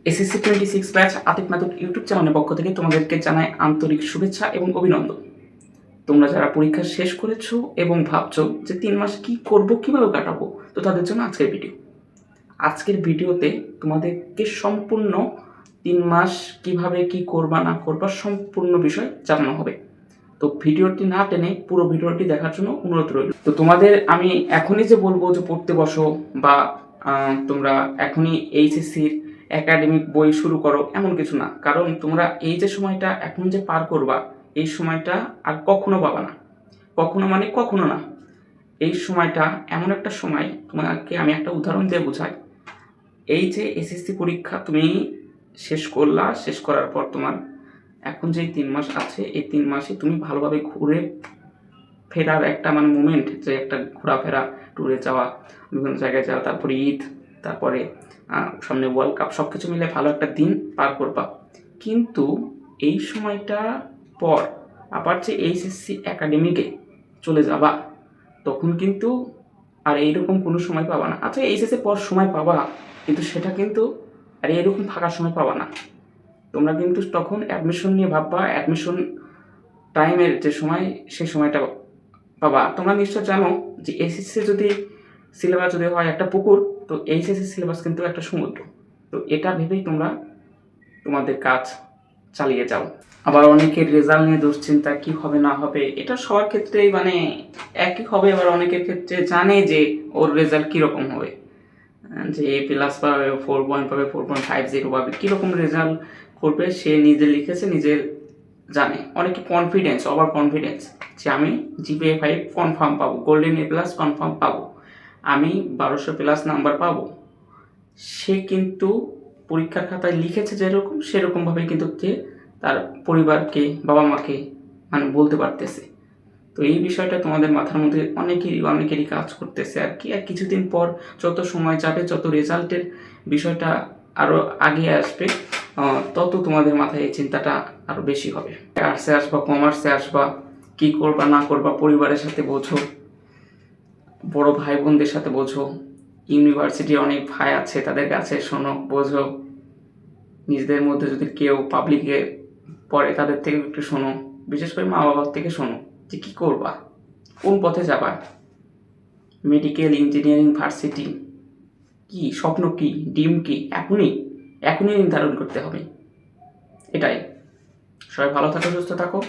SSC 26 batch Atik মাতুক YouTube চ্যানেলের পক্ষ থেকে তোমাদেরকে জানাই আন্তরিক শুভেচ্ছা এবং অভিনন্দন। তোমরা যারা পরীক্ষা শেষ করেছো এবং ভাবছো যে 3 মাস কি করব, কিভাবে কাটাবো, তো তাদের জন্য আজকের ভিডিওতে তোমাদেরকে সম্পূর্ণ 3 মাস কিভাবে কি করবা না করবা সম্পূর্ণ বিষয় জানানো হবে। তো ভিডিওটি না টেনে পুরো ভিডিওটি দেখার জন্য অনুরোধ রইল। তো তোমাদের আমি এখনই যে বলবো যে পড়তে বসো বা তোমরা এখনই এইচএসসির একাডেমিক বই শুরু করো, এমন কিছু না। কারণ তোমরা এই যে সময়টা এখন যে পার করবা, এই সময়টা আর কখনো পাবা না। কখনো মানে কখনো না। এই সময়টা এমন একটা সময়, তোমাকে আমি একটা উদাহরণ দিয়ে বোঝাই। এই যে এসএসসি পরীক্ষা তুমি শেষ করলা, শেষ করার পর তোমার এখন যে 3 মাস আছে, এই 3 মাসে তুমি ভালোভাবে ঘুরে ফেরার একটা মানে মুমেন্ট, যে একটা ঘোরাফেরা, ট্যুরে যাওয়া, বিভিন্ন জায়গায় যাওয়া, তারপরে ঈদ, তারপরে সামনে ওয়ার্ল্ড কাপ, সব কিছু মিলে ভালো একটা দিন পার করবা। কিন্তু এই সময়টা পর আবার যে এইচএসসি একাডেমিকে চলে যাবা, তখন কিন্তু আর এইরকম কোনো সময় পাবা না। আচ্ছা, এইচএসসি পর সময় পাবা, কিন্তু সেটা কিন্তু আর এইরকম ফাঁকা সময় পাবা না। তোমরা কিন্তু তখন অ্যাডমিশন নিয়ে ভাববা, অ্যাডমিশন টাইমের যে সময়, সেই সময়টা পাবা। তোমরা নিশ্চয় জানো যে এসএসসি যদি সিলেবাস যদি হয় একটা পুকুর, তো এইচএসসি সিলেবাস কিন্তু একটা সমুদ্র। তো এটা ভেবেই তোমরা তোমাদের কাজ চালিয়ে যাও। আবার অনেকের রেজাল্ট নিয়ে দুশ্চিন্তা, কি হবে না হবে, এটা সবার ক্ষেত্রেই মানে একই হবে। আবার অনেকের ক্ষেত্রে জানে যে ওর রেজাল্ট কীরকম হবে, যে এ প্লাস পাবে, 4 পয়েন্ট পাবে, 4.50 পাবে, কীরকম রেজাল্ট করবে সে নিজে লিখেছে, নিজের জানে। অনেকে কনফিডেন্স, ওভার কনফিডেন্স, যে আমি জিপিএ 5 কনফার্ম পাবো, গোল্ডেন এ প্লাস কনফার্ম পাবো, আমি 1200 প্লাস নাম্বার পাবো। সে কিন্তু পরীক্ষার খাতায় লিখেছে যেরকম, সেরকমভাবে কিন্তু সে তার পরিবারকে, বাবা মাকে মানে বলতে পারতেছে। তো এই বিষয়টা তোমাদের মাথার মধ্যে অনেকেরই কাজ করতেছে আর কি। আর কিছুদিন পর যত সময় যাবে, যত রেজাল্টের বিষয়টা আরও আগে আসবে, তত তোমাদের মাথায় এই চিন্তাটা আরও বেশি হবে। আর্টসে আসবা, কমার্সে আসবা, কি করবা না করবা পরিবারের সাথে বোঝো, বড় ভাই বোনদের সাথে বোঝো, ইউনিভার্সিটি অনেক ভাই আছে তাদের কাছে শোনো, বোঝো। নিজেদের মধ্যে যদি কেউ পাবলিকে পড়ে, তাদের থেকে একটু শোনো। বিশেষ করে মা বাবার থেকে শোনো যে কী করবা, কোন পথে যাবা, মেডিকেল, ইঞ্জিনিয়ারিং, ভার্সিটি, কি স্বপ্ন, কি ড্রিম, কি এখনই নির্ধারণ করতে হবে। এটাই। সবাই ভালো থাকো, সুস্থ থাকো।